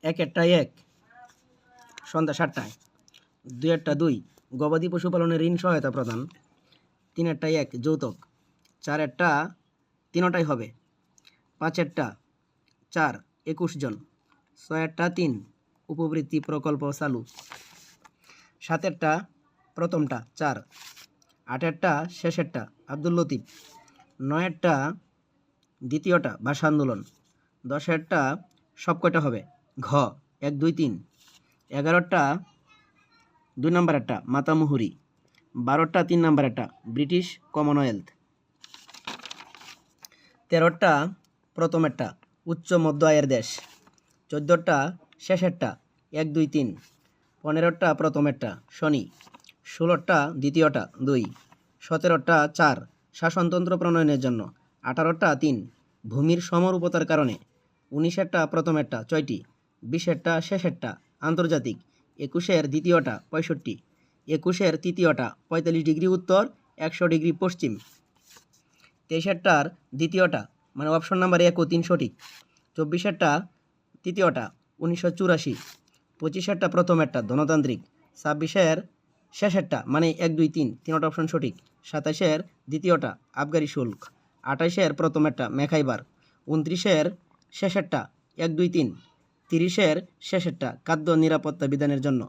1 1 সন্ধ্যা 7টায়, 2 2 গবাদি পশুপালনের ঋণ সহায়তা প্রদান, 3 1 যৌতুক, 4 3টাই হবে, 5 4 21 জন, 6 3 উপবৃত্তি প্রকল্প চালু, 7 প্রথমটা 4, 8 শেষেরটা আব্দুল লতিফ, 9 দ্বিতীয়টা ভাষা আন্দোলন, 10 সব কয়টা হবে ঘ 1 2 3, 11 2 নম্বরেরটা মাতামুহুরি, 12 3 নম্বরেরটা ব্রিটিশ কমনওয়েলথ, 13 প্রথমেরটা উচ্চ মধ্য আয়ের দেশ, 14 শেষেরটা 1 2 3, 15 প্রথমেরটা শনি, 16 দ্বিতীয়টা 2, 17 4 শাসনতন্ত্র প্রণয়নের জন্য, 18 3 ভূমির সমরূপতার কারণে, 19 প্রথমেরটা 6টি, 20 শেষেরটা আন্তর্জাতিক, 21 দ্বিতীয়টা 65, 21 তৃতীয়টা 45 ডিগ্রি উত্তর 100 ডিগ্রি পশ্চিম, 23 দ্বিতীয়টা মানে অপশন নাম্বার 1 ও 3 সঠিক, 24 তৃতীয়টা 1984, 25 প্রথমেরটা ধনতান্ত্রিক, 26 শেষেরটা মানে 1 2 3 তিনটা অপশন সঠিক, 27 দ্বিতীয়টা আবগারি শুল্ক, 28 প্রথমেরটা মেখাইবার, 29 শেষেরটা 1 2 3, 30 শেষেরটা খাদ্য নিরাপত্তা বিধানের জন্য।